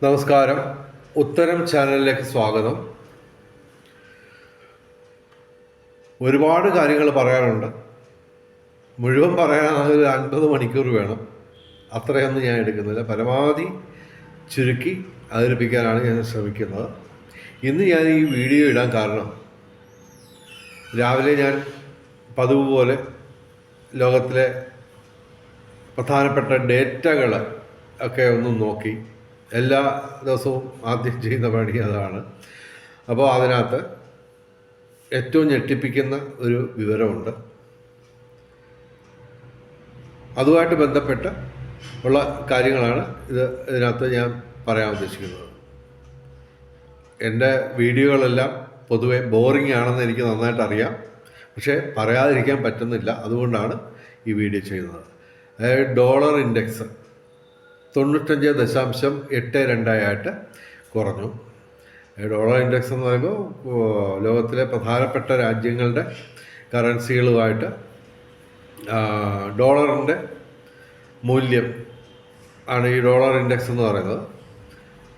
നമസ്കാരം. ഉത്തരം ചാനലിലേക്ക് സ്വാഗതം. ഒരുപാട് കാര്യങ്ങൾ പറയാനുണ്ട്. മുഴുവൻ പറയാനാണെങ്കിൽ 50 മണിക്കൂർ വേണം. അത്രയൊന്നും ഞാൻ എടുക്കുന്നില്ല. പരമാവധി ചുരുക്കി അവതരിപ്പിക്കാനാണ് ഞാൻ ശ്രമിക്കുന്നത്. ഇന്ന് ഞാൻ ഈ വീഡിയോ ഇടാൻ കാരണം, രാവിലെ ഞാൻ പതിവ് പോലെ ലോകത്തിലെ പ്രധാനപ്പെട്ട ഡേറ്റകൾ ഒക്കെ ഒന്ന് നോക്കി. എല്ലാ ദിവസവും ആദ്യം ചെയ്യുന്ന പണി അതാണ്. അപ്പോൾ അതിനകത്ത് ഏറ്റവും ഞെട്ടിപ്പിക്കുന്ന ഒരു വിവരമുണ്ട്. അതുമായിട്ട് ബന്ധപ്പെട്ട് ഉള്ള കാര്യങ്ങളാണ് ഇതിനകത്ത് ഞാൻ പറയാൻ ഉദ്ദേശിക്കുന്നത്. എൻ്റെ വീഡിയോകളെല്ലാം പൊതുവെ ബോറിംഗ് ആണെന്ന് എനിക്ക് നന്നായിട്ട് അറിയാം. പക്ഷേ പറയാതിരിക്കാൻ പറ്റുന്നില്ല. അതുകൊണ്ടാണ് ഈ വീഡിയോ ചെയ്യുന്നത്. അതായത് ഡോളർ ഇൻഡെക്സ് 95.82 കുറഞ്ഞു. ഡോളർ ഇൻഡെക്സ് എന്ന് പറയുമ്പോൾ ലോകത്തിലെ പ്രധാനപ്പെട്ട രാജ്യങ്ങളുടെ കറൻസികളുമായിട്ട് ഡോളറിൻ്റെ മൂല്യം ആണ് ഈ ഡോളർ ഇൻഡെക്സ് എന്ന് പറയുന്നത്.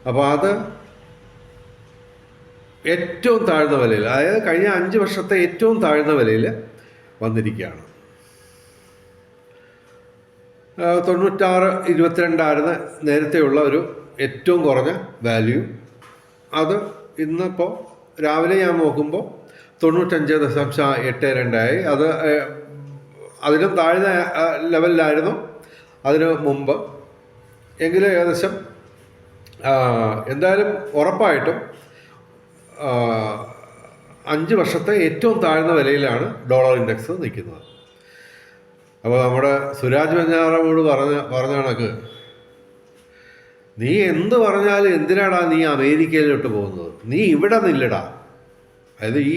അപ്പോൾ അത് ഏറ്റവും താഴ്ന്ന വിലയിൽ, അതായത് കഴിഞ്ഞ 5 വർഷത്തെ ഏറ്റവും താഴ്ന്ന വിലയിൽ വന്നിരിക്കുകയാണ്. 96.22 നേരത്തെയുള്ള ഒരു ഏറ്റവും കുറഞ്ഞ വാല്യൂ. അത് ഇന്നിപ്പോൾ രാവിലെ ഞാൻ നോക്കുമ്പോൾ 95.82 ആയി. അത് അതിലും താഴ്ന്ന ലെവലിലായിരുന്നു അതിന് മുമ്പ്. എങ്കിലും ഏകദേശം എന്തായാലും ഉറപ്പായിട്ടും 5 വർഷത്തെ ഏറ്റവും താഴ്ന്ന വിലയിലാണ് ഡോളർ ഇൻഡെക്സ് നിൽക്കുന്നത്. അപ്പോൾ നമ്മുടെ സുരാജ് വെഞ്ഞാറമൂട് പറഞ്ഞ കണക്ക്, നീ എന്ത് പറഞ്ഞാലും എന്തിനാടാ നീ അമേരിക്കയിലോട്ട് പോകുന്നത്, നീ ഇവിടെ നില്ലടാ. അതായത് ഈ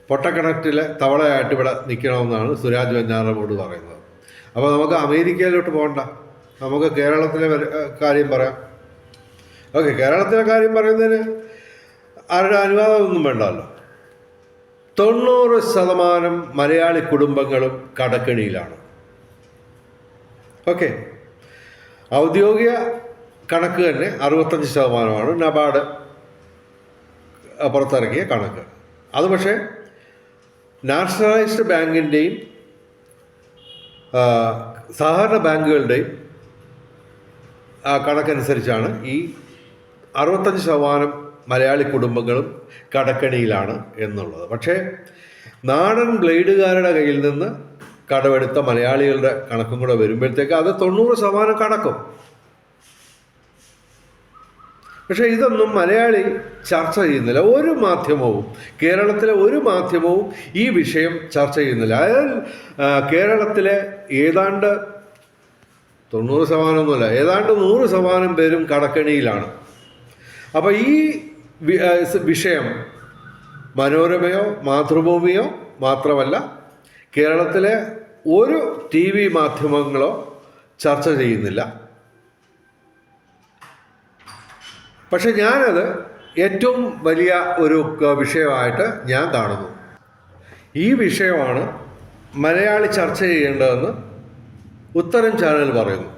പൊട്ടക്കിണറ്റിലെ തവളയായിട്ട് ഇവിടെ നിൽക്കണമെന്നാണ് സുരാജ് വെഞ്ഞാറമൂട് പറയുന്നത്. അപ്പോൾ നമുക്ക് അമേരിക്കയിലോട്ട് പോകണ്ട, നമുക്ക് കേരളത്തിലെ കാര്യം പറയാം. ഓക്കെ, കേരളത്തിലെ കാര്യം പറയുന്നതിന് ആരുടെ അനുവാദമൊന്നും വേണ്ടല്ലോ. 90% മലയാളി കുടുംബങ്ങളും കടക്കെണിയിലാണ്. ഓക്കെ, ഔദ്യോഗിക കണക്ക് തന്നെ 65% നബാർഡ് പുറത്തിറക്കിയ കണക്ക്. അത് പക്ഷേ നാഷണലൈസ്ഡ് ബാങ്കിൻ്റെയും സഹകരണ ബാങ്കുകളുടെയും കണക്കനുസരിച്ചാണ് ഈ 65% മലയാളി കുടുംബങ്ങളും കടക്കെണിയിലാണ് എന്നുള്ളത്. പക്ഷേ നാടൻ ബ്ലേഡുകാരുടെ കയ്യിൽ നിന്ന് കടമെടുത്ത മലയാളികളുടെ കണക്കും കൂടെ വരുമ്പോഴത്തേക്ക് അത് 90% കടക്കും. പക്ഷേ ഇതൊന്നും മലയാളി ചർച്ച ചെയ്യുന്നില്ല. ഒരു മാധ്യമവും, കേരളത്തിലെ ഒരു മാധ്യമവും ഈ വിഷയം ചർച്ച ചെയ്യുന്നില്ല. അതായത് കേരളത്തിലെ ഏതാണ്ട് 90% ഒന്നുമല്ല, ഏതാണ്ട് 100% പേരും കടക്കെണിയിലാണ്. അപ്പോൾ ഈ വിഷയം മനോരമയോ മാതൃഭൂമിയോ മാത്രമല്ല, കേരളത്തിലെ ഒരു TV മാധ്യമങ്ങളോ ചർച്ച ചെയ്യുന്നില്ല. പക്ഷെ ഞാനത് ഏറ്റവും വലിയ ഒരു വിഷയമായിട്ട് ഞാൻ കാണുന്നു. ഈ വിഷയമാണ് മലയാളി ചർച്ച ചെയ്യേണ്ടതെന്ന് ഉത്തരം ചാനൽ പറയുന്നു.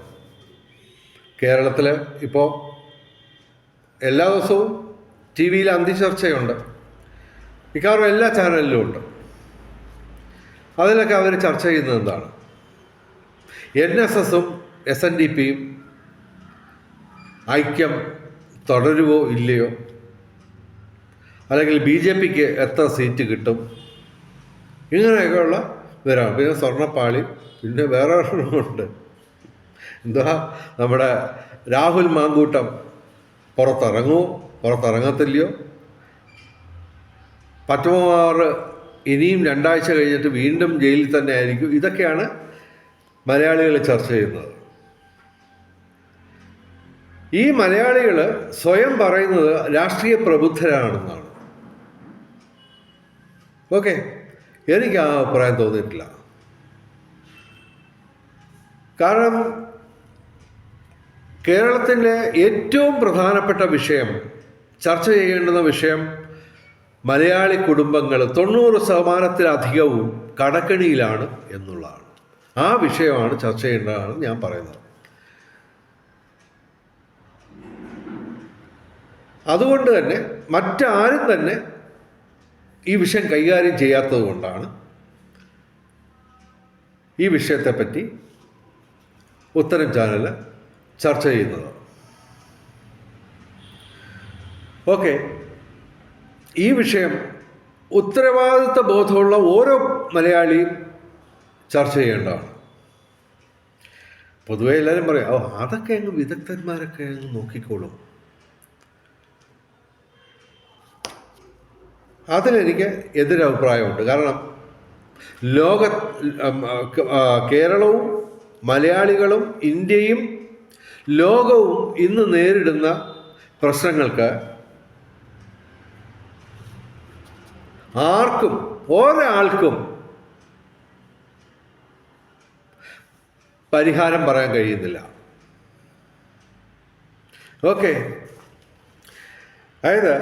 കേരളത്തിൽ ഇപ്പോൾ എല്ലാ ദിവസവും TV-യിൽ അന്തിചർച്ചയുണ്ട്. മിക്കവാറും എല്ലാ ചാനലിലും ഉണ്ട്. അതിലൊക്കെ അവർ ചർച്ച ചെയ്യുന്നത് എന്താണ്? NSS-ഉം SNDP-യും ഐക്യം തുടരുമോ ഇല്ലയോ, അല്ലെങ്കിൽ BJP-ക്ക് എത്ര സീറ്റ് കിട്ടും, ഇങ്ങനെയൊക്കെയുള്ള വിവരമാണ്. പിന്നെ സ്വർണ്ണപ്പാളി, പിന്നെ വേറെ ഒരെണ്ണമുണ്ട്, എന്താ നമ്മുടെ രാഹുൽ മാങ്കൂട്ടം പുറത്തിറങ്ങത്തില്ലയോ, പത്മകുമാർ ഇനിയും 2 ആഴ്ച കഴിഞ്ഞിട്ട് വീണ്ടും ജയിലിൽ തന്നെ ആയിരിക്കും. ഇതൊക്കെയാണ് മലയാളികൾ ചർച്ച ചെയ്യുന്നത്. ഈ മലയാളികൾ സ്വയം പറയുന്നത് രാഷ്ട്രീയ പ്രബുദ്ധരാണെന്നാണ്. ഓക്കെ, എനിക്ക് ആ അഭിപ്രായം തോന്നിയിട്ടില്ല. കാരണം കേരളത്തിലെ ഏറ്റവും പ്രധാനപ്പെട്ട വിഷയം, ചർച്ച ചെയ്യേണ്ടുന്ന വിഷയം, മലയാളി കുടുംബങ്ങൾ 90%-ലധികവും കടക്കെണിയിലാണ് എന്നുള്ളതാണ്. ആ വിഷയമാണ് ചർച്ച ചെയ്യേണ്ടതാണ് ഞാൻ പറയുന്നത്. അതുകൊണ്ട് തന്നെ മറ്റാരും തന്നെ ഈ വിഷയം കൈകാര്യം ചെയ്യാത്തത് കൊണ്ടാണ് ഈ വിഷയത്തെപ്പറ്റി ഉത്തരം ചാനൽ ചർച്ച ചെയ്യുന്നത്. ഓക്കെ, ഈ വിഷയം ഉത്തരവാദിത്വ ബോധമുള്ള ഓരോ മലയാളിയും ചർച്ച ചെയ്യേണ്ടതാണ്. പൊതുവെ എല്ലാവരും പറയാം, അതൊക്കെ അങ്ങ് വിദഗ്ധന്മാരൊക്കെ അങ്ങ് നോക്കിക്കോളും. അതിലെനിക്ക് എതിരഭിപ്രായമുണ്ട്. കാരണം കേരളവും മലയാളികളും ഇന്ത്യയും ലോകവും ഇന്ന് നേരിടുന്ന പ്രശ്നങ്ങൾക്ക് ആർക്കും ഒരാൾക്കും പരിഹാരം പറയാൻ കഴിയുന്നില്ല. ഓക്കെ, അതായത്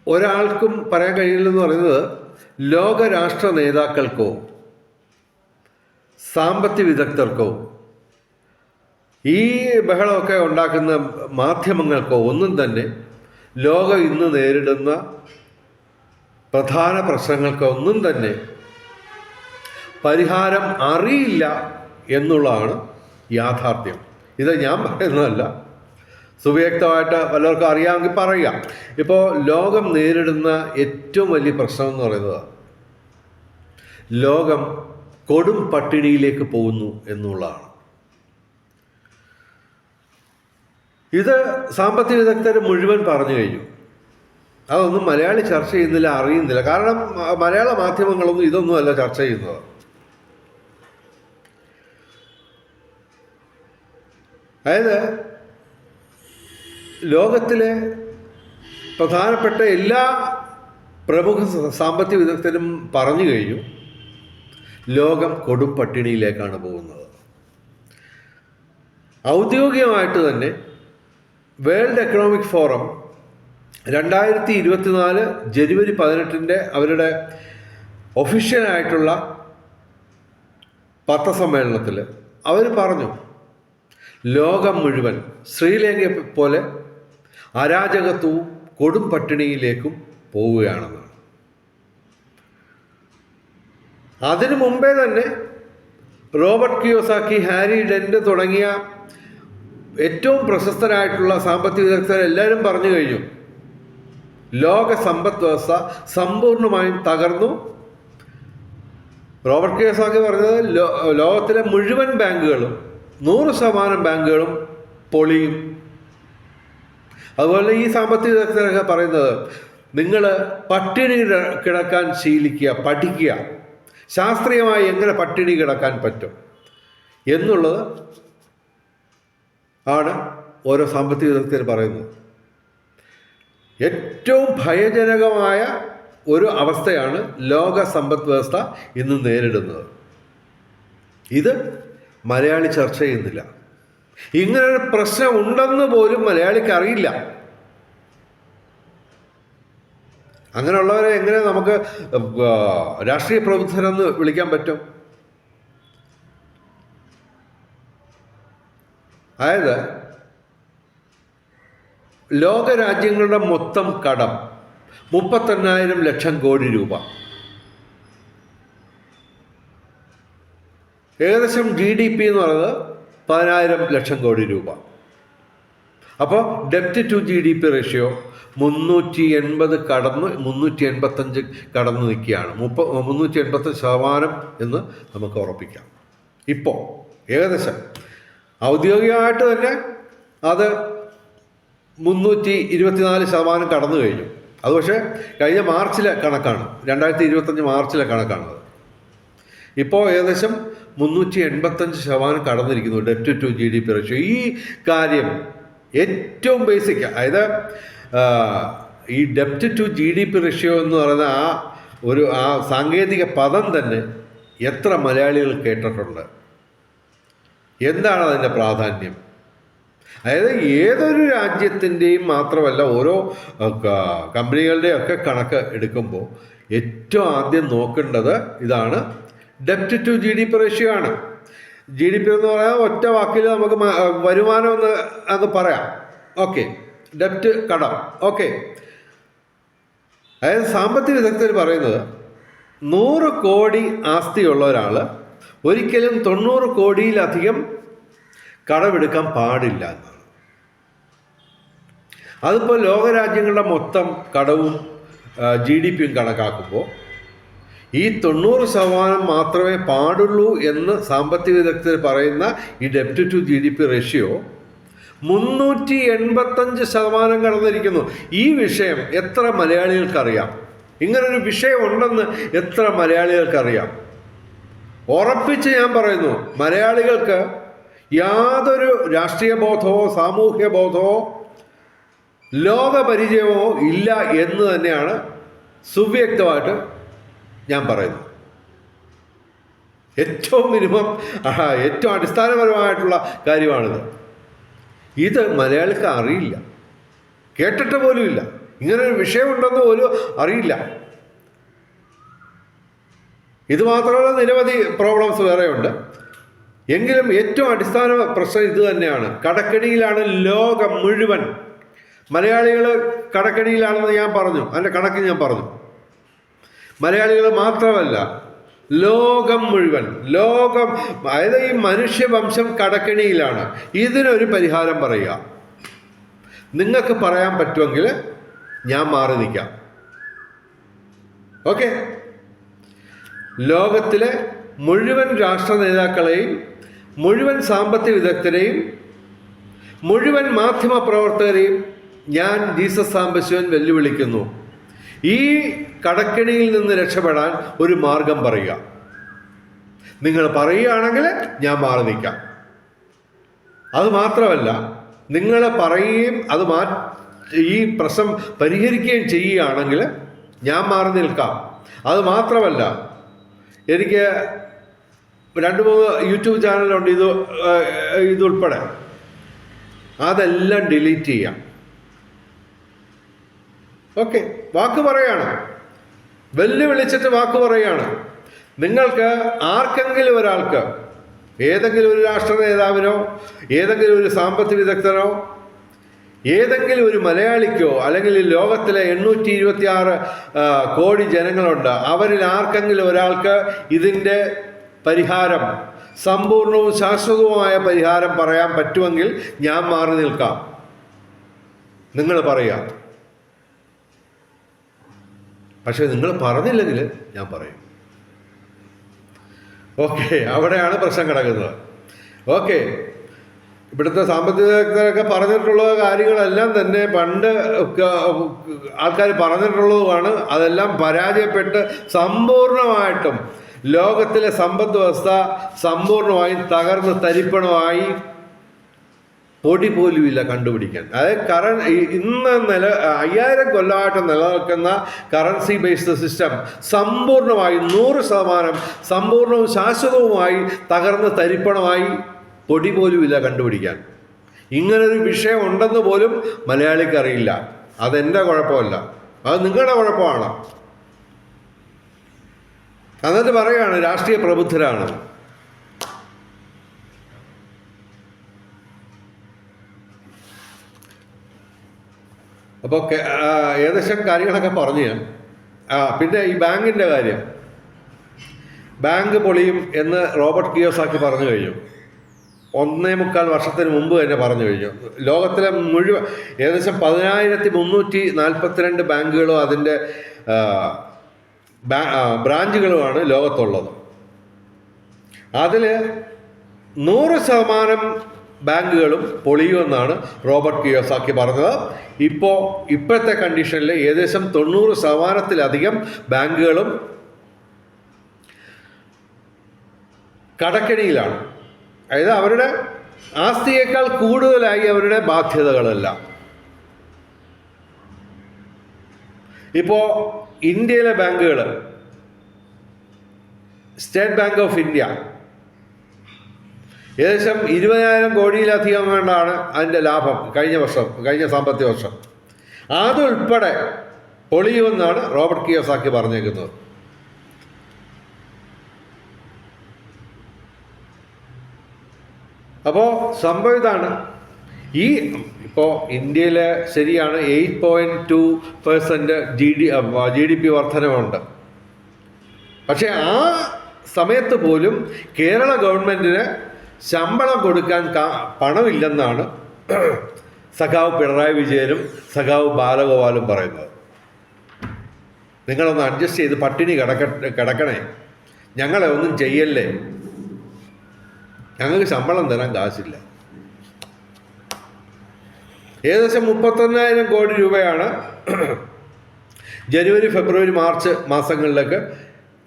ഒരാൾക്കും പറയാൻ കഴിയില്ലെന്ന് പറയുന്നത് ലോകരാഷ്ട്ര നേതാക്കൾക്കോ സാമ്പത്തിക വിദഗ്ധർക്കോ ഈ ബഹളമൊക്കെ ഉണ്ടാക്കുന്ന മാധ്യമങ്ങൾക്കോ ഒന്നും തന്നെ ലോകം ഇന്ന് നേരിടുന്ന പ്രധാന പ്രശ്നങ്ങൾക്കൊന്നും തന്നെ പരിഹാരം അറിയില്ല എന്നുള്ളതാണ് യാഥാർത്ഥ്യം. ഇത് ഞാൻ പറയുന്നതല്ല, സുവ്യക്തമായിട്ട് വല്ലവർക്കും അറിയാമെങ്കിൽ പറയാം. ഇപ്പോൾ ലോകം നേരിടുന്ന ഏറ്റവും വലിയ പ്രശ്നം എന്ന് പറയുന്നത് ലോകം കൊടും പട്ടിണിയിലേക്ക് പോകുന്നു എന്നുള്ളതാണ്. ഇത് സാമ്പത്തിക വിദഗ്ധർ മുഴുവൻ പറഞ്ഞു കഴിഞ്ഞു. അതൊന്നും മലയാളി ചർച്ച ചെയ്യുന്നില്ല, അറിയുന്നില്ല. കാരണം മലയാള മാധ്യമങ്ങളൊന്നും ഇതൊന്നുമല്ല ചർച്ച ചെയ്യുന്നത്. അതായത് ലോകത്തിലെ പ്രധാനപ്പെട്ട എല്ലാ പ്രമുഖ സാമ്പത്തിക വിദഗ്ധരും പറഞ്ഞു കഴിഞ്ഞു, ലോകം കൊടും പട്ടിണിയിലേക്കാണ് പോകുന്നത്. ഔദ്യോഗികമായിട്ട് തന്നെ വേൾഡ് എക്കണോമിക് ഫോറം 2024 ജനുവരി 18 അവരുടെ ഒഫീഷ്യലായിട്ടുള്ള പത്രസമ്മേളനത്തിൽ അവർ പറഞ്ഞു, ലോകം മുഴുവൻ ശ്രീലങ്കയെ പോലെ അരാജകത്വവും കൊടും പട്ടിണിയിലേക്കും പോവുകയാണെന്നാണ്. അതിനു മുമ്പേ തന്നെ റോബർട്ട് കിയോസാക്കി, ഹാരി ഡെന്റ് തുടങ്ങിയ ഏറ്റവും പ്രശസ്തരായിട്ടുള്ള സാമ്പത്തിക വിദഗ്ധരെല്ലാവരും പറഞ്ഞു കഴിഞ്ഞു, ലോക സമ്പദ് വ്യവസ്ഥ സമ്പൂർണ്ണമായും തകർന്നു. റോബർട്ട് കിയോസാക്കി പറഞ്ഞത് ലോകത്തിലെ മുഴുവൻ ബാങ്കുകളും 100% ബാങ്കുകളും പൊളിയും. അതുപോലെ ഈ സാമ്പത്തിക വിദഗ്ധരൊക്കെ പറയുന്നത്, നിങ്ങൾ പട്ടിണി കിടക്കാൻ ശീലിക്കുക, പഠിക്കുക, ശാസ്ത്രീയമായി എങ്ങനെ പട്ടിണി കിടക്കാൻ പറ്റും എന്നുള്ളത് ആണ് ഓരോ സാമ്പത്തിക വിദഗ്ധർ പറയുന്നത്. ഏറ്റവും ഭയജനകമായ ഒരു അവസ്ഥയാണ് ലോക സമ്പദ് വ്യവസ്ഥ ഇന്ന് നേരിടുന്നത്. ഇത് മലയാളി ചർച്ച ചെയ്യുന്നില്ല. ഇങ്ങനൊരു പ്രശ്നം ഉണ്ടെന്ന് പോലും മലയാളിക്ക് അറിയില്ല. അങ്ങനെയുള്ളവരെ എങ്ങനെ നമുക്ക് രാഷ്ട്രീയ പ്രബുദ്ധരെന്ന് വിളിക്കാൻ പറ്റും? അതായത് ലോകരാജ്യങ്ങളുടെ മൊത്തം കടം 31,000 ലക്ഷം കോടി രൂപ. ഏകദേശം GDP എന്ന് പറയുന്നത് 10,000 ലക്ഷം കോടി രൂപ. അപ്പോൾ ഡെപ്റ്റ് ടു GDP റേഷ്യോ 380 കടന്ന് 385 കടന്നു നിൽക്കുകയാണ്. 385% എന്ന് നമുക്ക് ഉറപ്പിക്കാം. ഇപ്പോൾ ഏകദേശം ഔദ്യോഗികമായിട്ട് തന്നെ അത് 324% കടന്നു കഴിഞ്ഞു. അത് പക്ഷേ കഴിഞ്ഞ മാർച്ചിലെ കണക്കാണ്, 2025 മാർച്ചിലെ കണക്കാണത്. ഇപ്പോൾ ഏകദേശം 385% കടന്നിരിക്കുന്നു ഡെപ്റ്റ് ടു GDP റേഷ്യോ. ഈ കാര്യം ഏറ്റവും ബേസിക്, അതായത് ഈ ഡെപ്റ്റ് ടു GDP റേഷ്യോ എന്ന് പറയുന്ന ആ സാങ്കേതിക പദം തന്നെ എത്ര മലയാളികൾ കേട്ടിട്ടുണ്ട്? എന്താണ് അതിൻ്റെ പ്രാധാന്യം? അതായത് ഏതൊരു രാജ്യത്തിൻ്റെയും മാത്രമല്ല, ഓരോ കമ്പനികളുടെയൊക്കെ കണക്ക് എടുക്കുമ്പോൾ ഏറ്റവും ആദ്യം നോക്കേണ്ടത് ഇതാണ്, ഡെപ്റ്റ് ടു GDP റേഷ്യോ ആണ്. GDP എന്ന് പറയാൻ ഒറ്റ വാക്കിൽ നമുക്ക് വരുമാനം എന്ന് പറയാം. ഓക്കെ, ഡെപ്റ്റ് കടം. ഓക്കെ, അതായത് സാമ്പത്തിക വിദഗ്ധർ പറയുന്നത് 100 കോടി ആസ്തിയുള്ള ഒരാൾ ഒരിക്കലും 90 കോടിയിലധികം കടമെടുക്കാൻ പാടില്ല എന്നാണ്. അതിപ്പോൾ ലോകരാജ്യങ്ങളുടെ മൊത്തം കടവും GDPയും കണക്കാക്കുമ്പോൾ ഈ 90% മാത്രമേ പാടുള്ളൂ എന്ന് സാമ്പത്തിക വിദഗ്ധർ പറയുന്ന ഈ ഡെപ്റ്റ് ടു GDP റേഷ്യോ 385% കടന്നിരിക്കുന്നു. ഈ വിഷയം എത്ര മലയാളികൾക്കറിയാം? ഇങ്ങനൊരു വിഷയം ഉണ്ടെന്ന് എത്ര മലയാളികൾക്കറിയാം? ഉറപ്പിച്ച് ഞാൻ പറയുന്നു, മലയാളികൾക്ക് യാതൊരു രാഷ്ട്രീയ ബോധമോ സാമൂഹ്യ ബോധമോ ലോകപരിചയമോ ഇല്ല എന്ന് തന്നെയാണ് സുവ്യക്തമായിട്ട് ഞാൻ പറയുന്നു. ഏറ്റവും മിനിമം ഏറ്റവും അടിസ്ഥാനപരമായിട്ടുള്ള കാര്യമാണിത്. ഇത് മലയാളിക്ക് അറിയില്ല, കേട്ടിട്ട് പോലും ഇല്ല. ഇങ്ങനൊരു വിഷയമുണ്ടെന്ന് പോലും അറിയില്ല. ഇത് മാത്രമല്ല, നിരവധി പ്രോബ്ലംസ് വേറെയുണ്ട്. എങ്കിലും ഏറ്റവും അടിസ്ഥാന പ്രശ്നം ഇത് തന്നെയാണ്. കടക്കെണിയിലാണ് ലോകം മുഴുവൻ. മലയാളികൾ കടക്കെണിയിലാണെന്ന് ഞാൻ പറഞ്ഞു, അതിൻ്റെ കണക്ക് ഞാൻ പറഞ്ഞു. മലയാളികൾ മാത്രമല്ല, ലോകം മുഴുവൻ, അതായത് ഈ മനുഷ്യവംശം കടക്കെണിയിലാണ്. ഇതിനൊരു പരിഹാരം പറയുക. നിങ്ങൾക്ക് പറയാൻ പറ്റുമെങ്കിൽ ഞാൻ മാറി നിൽക്കാം. ഓക്കെ, ലോകത്തിലെ മുഴുവൻ രാഷ്ട്ര നേതാക്കളെയും മുഴുവൻ സാമ്പത്തിക വിദഗ്ധരെയും മുഴുവൻ മാധ്യമ പ്രവർത്തകരെയും ഞാൻ ജീസസ് സാംബശിവൻ വെല്ലുവിളിക്കുന്നു. ഈ കടക്കെണിയിൽ നിന്ന് രക്ഷപ്പെടാൻ ഒരു മാർഗം പറയുക. നിങ്ങൾ പറയുകയാണെങ്കിൽ ഞാൻ മാറി നിൽക്കാം. അത് മാത്രമല്ല, നിങ്ങൾ പറയുകയും ഈ പ്രശ്നം പരിഹരിക്കുകയും ചെയ്യുകയാണെങ്കിൽ ഞാൻ മാറി നിൽക്കാം. അത് മാത്രമല്ല, എനിക്ക് 2-3 യൂട്യൂബ് ചാനലുണ്ട് ഇതുൾപ്പെടെ. അതെല്ലാം ഡിലീറ്റ് ചെയ്യാം. ഓക്കെ, വാക്ക് പറയാണ്, വെല്ലുവിളിച്ചിട്ട് വാക്ക് പറയാണ്. നിങ്ങൾക്ക് ആർക്കെങ്കിലും ഒരാൾക്ക്, ഏതെങ്കിലും ഒരു രാഷ്ട്ര നേതാവിനോ ഏതെങ്കിലും ഒരു സാമ്പത്തിക വിദഗ്ധനോ ഏതെങ്കിലും ഒരു മലയാളിക്കോ അല്ലെങ്കിൽ ലോകത്തിലെ 826 കോടി ജനങ്ങളുണ്ട്, അവരിൽ ആർക്കെങ്കിലും ഒരാൾക്ക് ഇതിൻ്റെ പരിഹാരം, സമ്പൂർണവും ശാശ്വതവുമായ പരിഹാരം പറയാൻ പറ്റുമെങ്കിൽ ഞാൻ മാറി നിൽക്കാം. നിങ്ങൾ പറയാം. പക്ഷെ നിങ്ങൾ പറഞ്ഞില്ലെങ്കിൽ ഞാൻ പറയും. ഓക്കെ, അവിടെയാണ് പ്രശ്നം കിടക്കുന്നത്. ഓക്കെ, ഇവിടുത്തെ സാമ്പത്തിക വിദഗ്ധരൊക്കെ പറഞ്ഞിട്ടുള്ള കാര്യങ്ങളെല്ലാം തന്നെ പണ്ട് ആൾക്കാർ പറഞ്ഞിട്ടുള്ളതുമാണ്. അതെല്ലാം പരാജയപ്പെട്ട് സമ്പൂർണമായിട്ടും ലോകത്തിലെ സമ്പദ് വ്യവസ്ഥ സമ്പൂർണമായും തകർന്ന് തരിപ്പണമായി, പൊടി പോലുമില്ല കണ്ടുപിടിക്കാൻ. അതായത് ഇന്ന് 5000 കൊല്ലമായിട്ട് നിലനിൽക്കുന്ന കറൻസി ബേസ്ഡ് സിസ്റ്റം സമ്പൂർണമായും 100% സമ്പൂർണവും ശാശ്വതവുമായി തകർന്ന് തരിപ്പണമായി, പൊടി പോലുമില്ല കണ്ടുപിടിക്കാൻ. ഇങ്ങനൊരു വിഷയം ഉണ്ടെന്ന് പോലും മലയാളിക്ക് അറിയില്ല. അതെൻ്റെ കുഴപ്പമല്ല, അത് നിങ്ങളുടെ കുഴപ്പമാണ്. എന്നിട്ട് പറയുകയാണ് രാഷ്ട്രീയ പ്രബുദ്ധരാണ്. അപ്പോൾ ഏകദേശം കാര്യങ്ങളൊക്കെ പറഞ്ഞു ഞാൻ. പിന്നെ ഈ ബാങ്കിൻ്റെ കാര്യം, ബാങ്ക് പൊളിയും എന്ന് റോബർട്ട് കിയോസാക്കി പറഞ്ഞു കഴിഞ്ഞു. 1.25 വർഷത്തിന് മുമ്പ് തന്നെ പറഞ്ഞു കഴിഞ്ഞു. ലോകത്തിലെ മുഴുവൻ ഏകദേശം 10,342 ബാങ്കുകളും അതിൻ്റെ ബ്രാഞ്ചുകളുമാണ് ലോകത്തുള്ളത്. അതിൽ 100% ബാങ്കുകളും പൊളിയുമെന്നാണ് റോബർട്ട് കിയോസാക്കി പറഞ്ഞത്. ഇപ്പോഴത്തെ കണ്ടീഷനിൽ ഏകദേശം 90%-ലധികം ബാങ്കുകളും കടക്കെണിയിലാണ്. അതായത് അവരുടെ ആസ്തിയേക്കാൾ കൂടുതലായി അവരുടെ ബാധ്യതകളെല്ലാം. ഇപ്പോൾ ഇന്ത്യയിലെ ബാങ്കുകൾ, സ്റ്റേറ്റ് ബാങ്ക് ഓഫ് ഇന്ത്യ ഏകദേശം 20,000 കോടിയിലധികം കൊണ്ടാണ് അതിൻ്റെ ലാഭം കഴിഞ്ഞ സാമ്പത്തിക വർഷം. അതുൾപ്പെടെ പൊളിയുമെന്നാണ് റോബർട്ട് കിയോസാക്കി പറഞ്ഞേക്കുന്നത്. അപ്പോൾ സംഭവം ഇതാണ്. ഈ ഇപ്പോൾ ഇന്ത്യയിൽ ശരിയാണ് 8.2% ജി ഡി പി വർധനവുണ്ട്. പക്ഷേ ആ സമയത്ത് പോലും കേരള ഗവൺമെൻറ്റിന് ശമ്പളം കൊടുക്കാൻ പണമില്ലെന്നാണ് സഖാവ് പിണറായി വിജയനും സഖാവ് ബാലഗോപാലും പറയുന്നത്. നിങ്ങളൊന്ന് അഡ്ജസ്റ്റ് ചെയ്ത് പട്ടിണി കിടക്കണേ, ഞങ്ങളെ ഒന്നും ചെയ്യല്ലേ, ഞങ്ങൾക്ക് ശമ്പളം തരാൻ കാശില്ല. ഏകദേശം 31,000 കോടി രൂപയാണ് ജനുവരി, ഫെബ്രുവരി, മാർച്ച് മാസങ്ങളിലേക്ക്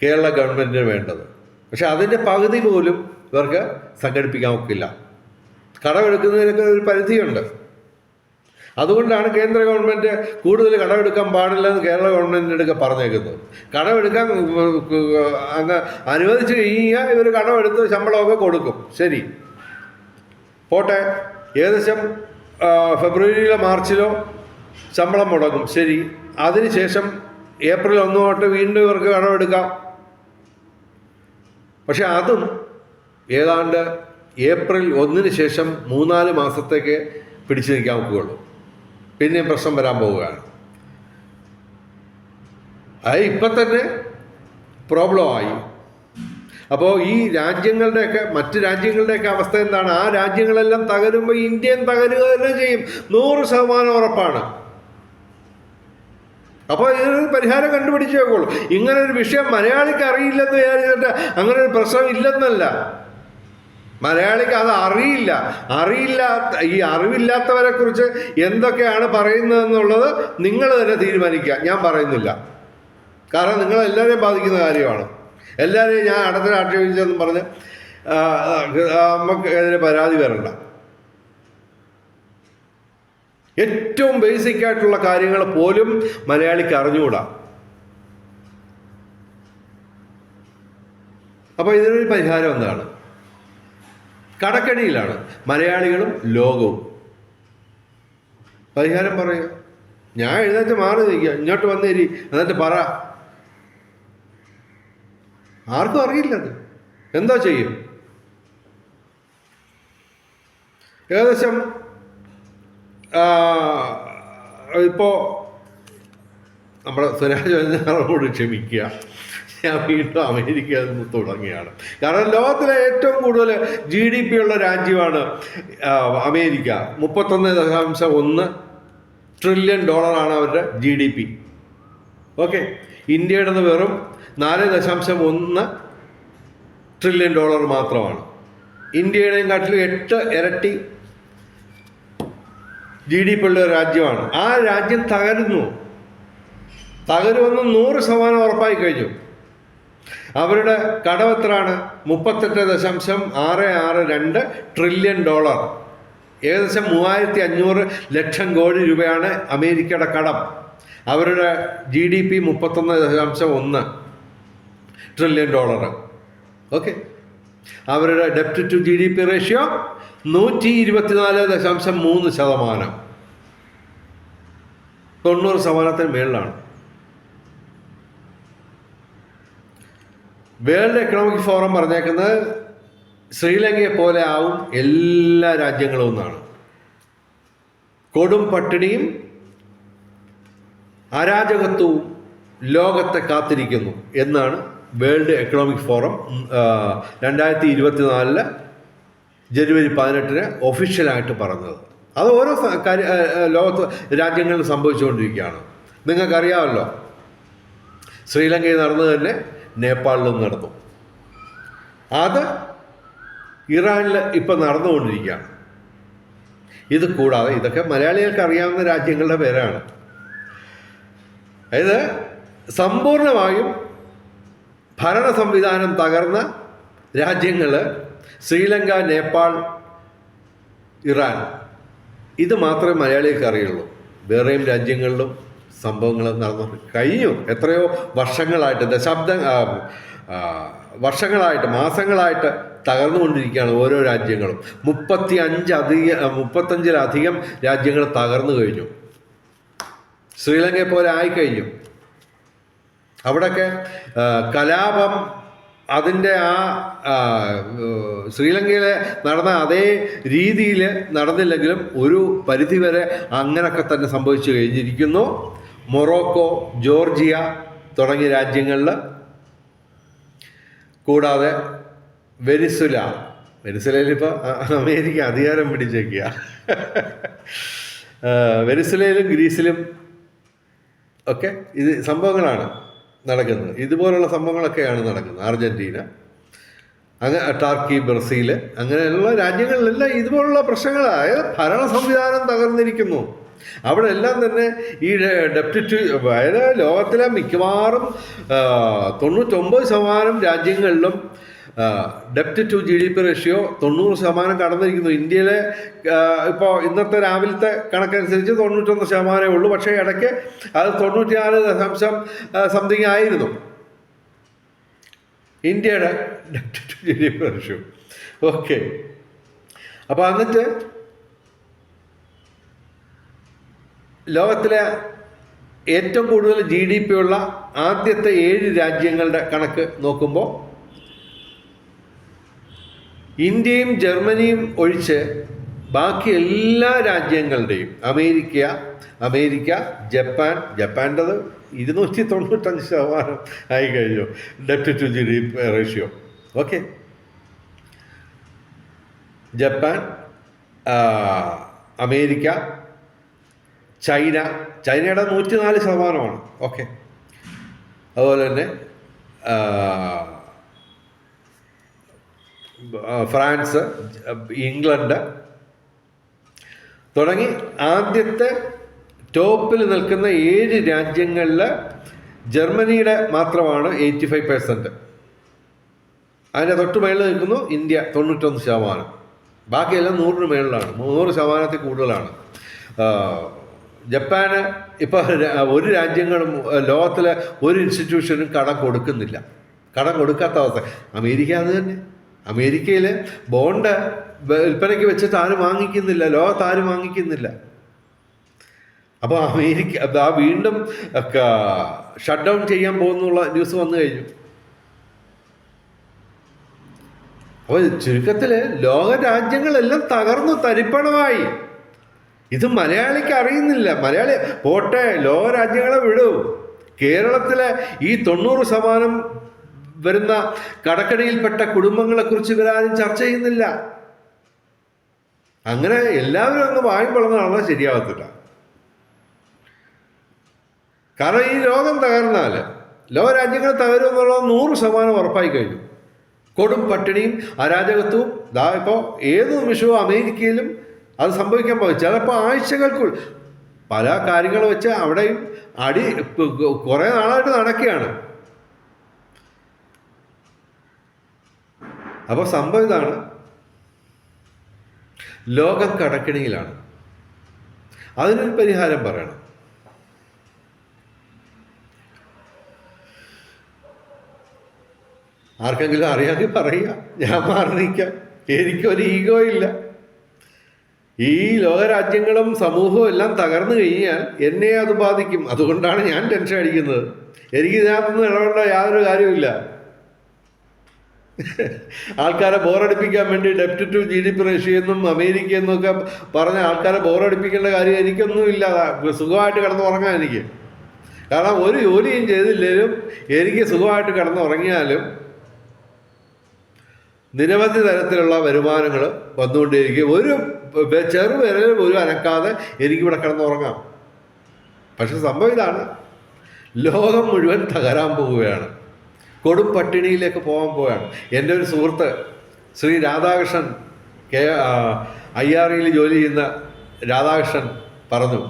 കേരള ഗവൺമെൻറ്റിന് വേണ്ടത്. പക്ഷെ അതിൻ്റെ പകുതി പോലും ഇവർക്ക് സംഘടിപ്പിക്കാൻ ഒക്കില്ല. കടമെടുക്കുന്നതിനൊക്കെ ഒരു പരിധിയുണ്ട്. അതുകൊണ്ടാണ് കേന്ദ്ര ഗവൺമെൻറ് കൂടുതൽ കടമെടുക്കാൻ പാടില്ലെന്ന് കേരള ഗവൺമെൻറ്റിനൊക്കെ പറഞ്ഞേക്കുന്നത്. കടമെടുക്കാൻ അങ്ങ് അനുവദിച്ചു കഴിഞ്ഞാൽ ഇവർ കടമെടുത്ത് ശമ്പളമൊക്കെ കൊടുക്കും. ശരി, പോട്ടെ, ഏകദേശം ഫെബ്രുവരിയിലോ മാർച്ചിലോ ശമ്പളം മുടങ്ങും. ശരി, അതിനുശേഷം ഏപ്രിൽ 1 തൊട്ട് വീണ്ടും ഇവർക്ക് കടമെടുക്കാം. പക്ഷെ അതും ഏതാണ്ട് ഏപ്രിൽ 1 ശേഷം 3-4 മാസത്തേക്ക് പിടിച്ചു നിൽക്കാൻ ഒക്കുകയുള്ളൂ. പിന്നെയും പ്രശ്നം വരാൻ പോവുകയാണ്. അത് ഇപ്പം തന്നെ പ്രോബ്ലമായി. അപ്പോൾ ഈ രാജ്യങ്ങളുടെയൊക്കെ മറ്റ് രാജ്യങ്ങളുടെയൊക്കെ അവസ്ഥ എന്താണ്? ആ രാജ്യങ്ങളെല്ലാം തകരുമ്പോൾ ഇന്ത്യയും തകരുക തന്നെ ചെയ്യും, 100% ഉറപ്പാണ്. അപ്പോൾ ഇതിനൊരു പരിഹാരം കണ്ടുപിടിച്ചേ വെക്കുള്ളൂ. ഇങ്ങനൊരു വിഷയം മലയാളിക്ക് അറിയില്ലെന്ന് വിചാരിച്ചിട്ട് അങ്ങനെ ഒരു പ്രശ്നം ഇല്ലെന്നല്ല. മലയാളിക്ക് അത് അറിയില്ല. ഈ അറിവില്ലാത്തവരെ കുറിച്ച് എന്തൊക്കെയാണ് പറയുന്നതെന്നുള്ളത് നിങ്ങൾ തന്നെ തീരുമാനിക്കുക. ഞാൻ പറയുന്നില്ല, കാരണം നിങ്ങളെല്ലാവരെയും ബാധിക്കുന്ന കാര്യമാണ്. എല്ലാവരെയും ഞാൻ അടത്തിന് ആക്ഷേപിച്ചെന്ന് പറഞ്ഞ് നമുക്ക് അതിന് പരാതി വരണ്ട. ഏറ്റവും ബേസിക് ആയിട്ടുള്ള കാര്യങ്ങൾ പോലും മലയാളിക്ക് അറിഞ്ഞുകൂടാ. അപ്പോൾ ഇതിനൊരു പരിഹാരം എന്താണ്? കടക്കണിയിലാണ് മലയാളികളും ലോകവും. പരിഹാരം പറയുക. ഞാൻ എഴുന്നേറ്റ് മാറി നിൽക്കുക, ഇങ്ങോട്ട് വന്നേരി എന്നിട്ട് പറ. ആർക്കും അറിയില്ലത്. എന്താ ചെയ്യും? ഏകദേശം ഇപ്പോൾ നമ്മുടെ സ്വരാജ് വെഞ്ഞാറമൂട് ക്ഷമിക്കുക, ഞാൻ വീണ്ടും അമേരിക്കയിൽ നിന്ന് തുടങ്ങിയാണ്. കാരണം ലോകത്തിലെ ഏറ്റവും കൂടുതൽ GDP ഉള്ള രാജ്യമാണ് അമേരിക്ക. $31.1 ട്രില്യൺ അവരുടെ GDP. ഓക്കെ, ഇന്ത്യയുടേത് വെറും $4.1 ട്രില്യൺ മാത്രമാണ്. ഇന്ത്യയുടെയും കാട്ടിലും 8 ഇരട്ടി GDP ഉള്ള രാജ്യമാണ്. ആ രാജ്യം തകരുമെന്ന് 100% ഉറപ്പായി കഴിഞ്ഞു. അവരുടെ കടം എത്രയാണ്? $38.662 ട്രില്യൺ. ഏകദേശം 3,500 ലക്ഷം കോടി രൂപയാണ് അമേരിക്കയുടെ കടം. അവരുടെ GDP $31.1 ട്രില്യൺ. ഓക്കെ, അവരുടെ ഡെപ്റ്റ് ടു GDP റേഷ്യോ 124.3%. 90% മേളിലാണ്. വേൾഡ് എക്കണോമിക് ഫോറം പറഞ്ഞേക്കുന്നത് ശ്രീലങ്കയെ പോലെ ആവും എല്ലാ രാജ്യങ്ങളും എന്നാണ്. കൊടും പട്ടിണിയും അരാജകത്വവും ലോകത്തെ കാത്തിരിക്കുന്നു എന്നാണ് വേൾഡ് എക്കണോമിക് ഫോറം 2024 ജനുവരി 18 ഒഫീഷ്യലായിട്ട് പറഞ്ഞത്. അത് ഓരോ ലോകത്ത് രാജ്യങ്ങളിൽ സംഭവിച്ചുകൊണ്ടിരിക്കുകയാണ്. നിങ്ങൾക്കറിയാമല്ലോ, ശ്രീലങ്കയിൽ നടന്നത് തന്നെ നേപ്പാളിലും നടന്നു. അത് ഇറാനിൽ ഇപ്പം നടന്നുകൊണ്ടിരിക്കുകയാണ്. ഇത് കൂടാതെ ഇതൊക്കെ മലയാളികൾക്ക് അറിയാവുന്ന രാജ്യങ്ങളുടെ പേരാണ്. അതായത് സമ്പൂർണമായും ഭരണ സംവിധാനം തകർന്ന രാജ്യങ്ങൾ ശ്രീലങ്ക, നേപ്പാൾ, ഇറാൻ. ഇത് മാത്രമേ മലയാളികൾക്ക് അറിയുള്ളൂ. വേറെയും രാജ്യങ്ങളിലും സംഭവങ്ങൾ നടന്നു കഴിഞ്ഞു. എത്രയോ വർഷങ്ങളായിട്ട്, വർഷങ്ങളായിട്ട്, മാസങ്ങളായിട്ട് തകർന്നുകൊണ്ടിരിക്കുകയാണ് ഓരോ രാജ്യങ്ങളും. 35-ലധികം രാജ്യങ്ങൾ തകർന്നു കഴിഞ്ഞു. ശ്രീലങ്കയെ പോലെ ആയിക്കഴിഞ്ഞു. അവിടെയൊക്കെ കലാപം അതിൻ്റെ ശ്രീലങ്കയിൽ നടന്ന അതേ രീതിയിൽ നടന്നില്ലെങ്കിലും ഒരു പരിധിവരെ അങ്ങനൊക്കെ തന്നെ സംഭവിച്ചു കഴിഞ്ഞിരിക്കുന്നു. മൊറോക്കോ, ജോർജിയ തുടങ്ങിയ രാജ്യങ്ങളിൽ, കൂടാതെ വെനിസുലയിൽ ഇപ്പോൾ അമേരിക്ക അധികാരം പിടിച്ചേക്കുക. വെനിസുലയിലും ഗ്രീസിലും ഒക്കെ ഇത് സംഭവങ്ങളാണ് നടക്കുന്നത്. ഇതുപോലുള്ള സംഭവങ്ങളൊക്കെയാണ് നടക്കുന്നത്. അർജൻറ്റീന, ടർക്കി, ബ്രസീൽ, അങ്ങനെയുള്ള രാജ്യങ്ങളിലെല്ലാം ഇതുപോലുള്ള പ്രശ്നങ്ങളായ ഭരണ സംവിധാനം തകർന്നിരിക്കുന്നു. അവിടെ എല്ലാം തന്നെ ഈ ഡെപ്റ്റ്, അതായത് ലോകത്തിലെ മിക്കവാറും 99% രാജ്യങ്ങളിലും ഡെപ്റ്റ് ടു GDP റേഷ്യോ 90% കടന്നിരിക്കുന്നു. ഇന്ത്യയിലെ ഇപ്പോൾ ഇന്നത്തെ രാവിലത്തെ കണക്കനുസരിച്ച് 91% ഉള്ളൂ. പക്ഷേ ഇടയ്ക്ക് അത് 94 ആയിരുന്നു ഇന്ത്യയുടെ ഡെപ്റ്റ് ടു GDP റേഷ്യോ. ഓക്കെ, അപ്പോൾ എന്നിട്ട് ലോകത്തിലെ ഏറ്റവും കൂടുതൽ GDP ഉള്ള ആദ്യത്തെ 7 രാജ്യങ്ങളുടെ കണക്ക് നോക്കുമ്പോൾ ഇന്ത്യയും ജർമ്മനിയും ഒഴിച്ച് ബാക്കി എല്ലാ രാജ്യങ്ങളുടെയും അമേരിക്ക, ജപ്പാൻ്റെത് 295% ആയി കഴിഞ്ഞു ഡെപ്റ്റ് to GDP ratio. Okay, Japan, America, ചൈനയുടെ 104%. ഓക്കെ, അതുപോലെ തന്നെ ഫ്രാൻസ്, ഇംഗ്ലണ്ട് തുടങ്ങി ആദ്യത്തെ ടോപ്പിൽ നിൽക്കുന്ന 7 രാജ്യങ്ങളിൽ ജർമ്മനിയുടെ മാത്രമാണ് 85%. അതിൻ്റെ തൊട്ട് മേളിൽ നിൽക്കുന്നു ഇന്ത്യ 91%. ബാക്കിയെല്ലാം 100 മേളിലാണ്, 100% കൂടുതലാണ്. ജപ്പാന് ഇപ്പോൾ ഒരു രാജ്യങ്ങളും ലോകത്തിലെ ഒരു ഇൻസ്റ്റിറ്റ്യൂഷനും കടം കൊടുക്കുന്നില്ല, കടം കൊടുക്കാത്ത അവസ്ഥ. അമേരിക്ക അത് തന്നെ. അമേരിക്കയിൽ ബോണ്ട് വിൽപ്പനയ്ക്ക് വെച്ചിട്ട് ആരും വാങ്ങിക്കുന്നില്ല, ലോകത്ത് ആരും വാങ്ങിക്കുന്നില്ല. അപ്പോൾ അമേരിക്ക വീണ്ടും ഷട്ട് ഡൗൺ ചെയ്യാൻ പോകുന്നുള്ള ന്യൂസ് വന്നു കഴിഞ്ഞു. അപ്പോൾ ചുരുക്കത്തിൽ ലോക രാജ്യങ്ങളെല്ലാം തകർന്നു തരിപ്പണമായി. ഇത് മലയാളിക്ക് അറിയുന്നില്ല. മലയാളി പോട്ടെ, ലോക രാജ്യങ്ങളെ വിടൂ. കേരളത്തിലെ ഈ 90% വരുന്ന കടക്കണിയിൽപ്പെട്ട കുടുംബങ്ങളെക്കുറിച്ച് ഇവരാരും ചർച്ച ചെയ്യുന്നില്ല. അങ്ങനെ എല്ലാവരും അങ്ങ് വായും വളർന്ന് നടന്നാൽ ശരിയാവത്തില്ല. കാരണം ഈ ലോകം തകർന്നാൽ ലോകരാജ്യങ്ങൾ തകരുമെന്നുള്ളത് 100% ഉറപ്പായി കഴിഞ്ഞു. കൊടും പട്ടിണിയും അരാജകത്വവും ഇപ്പോൾ ഏത് നിമിഷവും അമേരിക്കയിലും അത് സംഭവിക്കാൻ പോകും. ചിലപ്പോൾ ആഴ്ചകൾക്കുള്ളിൽ പല കാര്യങ്ങൾ വെച്ച് അവിടെയും കുറേ നാളായിട്ട് നടക്കുകയാണ്. അപ്പോൾ സംഭവം ഇതാണ്, ലോകം കടക്കിണിയിലാണ്. അതിനൊരു പരിഹാരം പറയണം. ആർക്കെങ്കിലും അറിയാമെങ്കിൽ പറയുക, ഞാൻ മാറി നിൽക്കാം. എനിക്കൊരു ഈഗോ ഇല്ല. ഈ ലോകരാജ്യങ്ങളും സമൂഹവും എല്ലാം തകർന്നു കഴിഞ്ഞാൽ എന്നെ അത് ബാധിക്കും. അതുകൊണ്ടാണ് ഞാൻ ടെൻഷൻ അടിക്കുന്നത്. എനിക്ക് ഇതിനകത്തൊന്നും ഇടപെടേണ്ട യാതൊരു കാര്യമില്ല. ആൾക്കാരെ ബോറടിപ്പിക്കാൻ വേണ്ടി ഡെപ്റ്റ് ടു GDP റേഷ്യോ എന്നും അമേരിക്ക എന്നൊക്കെ പറഞ്ഞ ആൾക്കാരെ ബോറടിപ്പിക്കേണ്ട കാര്യം എനിക്കൊന്നുമില്ല. സുഖമായിട്ട് കിടന്നുറങ്ങാൻ എനിക്ക്. കാരണം ഒരു ജോലിയും ചെയ്തില്ലെങ്കിലും എനിക്ക് സുഖമായിട്ട് കിടന്നുറങ്ങിയാലും നിരവധി തരത്തിലുള്ള വരുമാനങ്ങൾ വന്നുകൊണ്ടേയിരിക്കും. ഒരു ചെറുവിരൽ പോലും അനക്കാതെ എനിക്കിവിടെ കിടന്നുറങ്ങാം. പക്ഷെ സംഭവം ഇതാണ്, ലോകം മുഴുവൻ തകരാൻ പോവുകയാണ്, കൊടും പട്ടിണിയിലേക്ക് പോകാൻ പോവുകയാണ്. എൻ്റെ ഒരു സുഹൃത്ത് ശ്രീ രാധാകൃഷ്ണൻ, IREയിൽ ജോലി ചെയ്യുന്ന രാധാകൃഷ്ണൻ പറഞ്ഞു,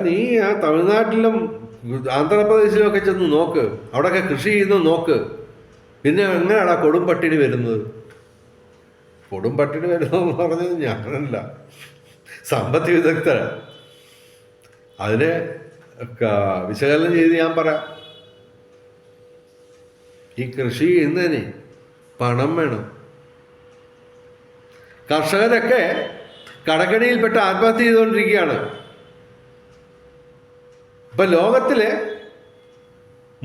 നീ ആ തമിഴ്നാട്ടിലും ആന്ധ്രാപ്രദേശിലും ഒക്കെ ചെന്ന് നോക്ക്, അവിടെയൊക്കെ കൃഷി ചെയ്യുന്നത് നോക്ക്. പിന്നെ എങ്ങനെയാണ് കൊടും പട്ടിണി വരുന്നത്? കൊടും പട്ടിണി വരുന്നതെന്ന് പറഞ്ഞത് ഞാനല്ല, സാമ്പത്തിക വിദഗ്ധരാണ്. അതിനെ വിശകലനം ചെയ്ത് ഞാൻ പറയാം. ഈ കൃഷി ചെയ്യുന്നതിന് പണം വേണം. കർഷകരൊക്കെ കടക്കണിയിൽപ്പെട്ട് ആത്മഹത്യ ചെയ്തുകൊണ്ടിരിക്കുകയാണ്. ഇപ്പം ലോകത്തിലെ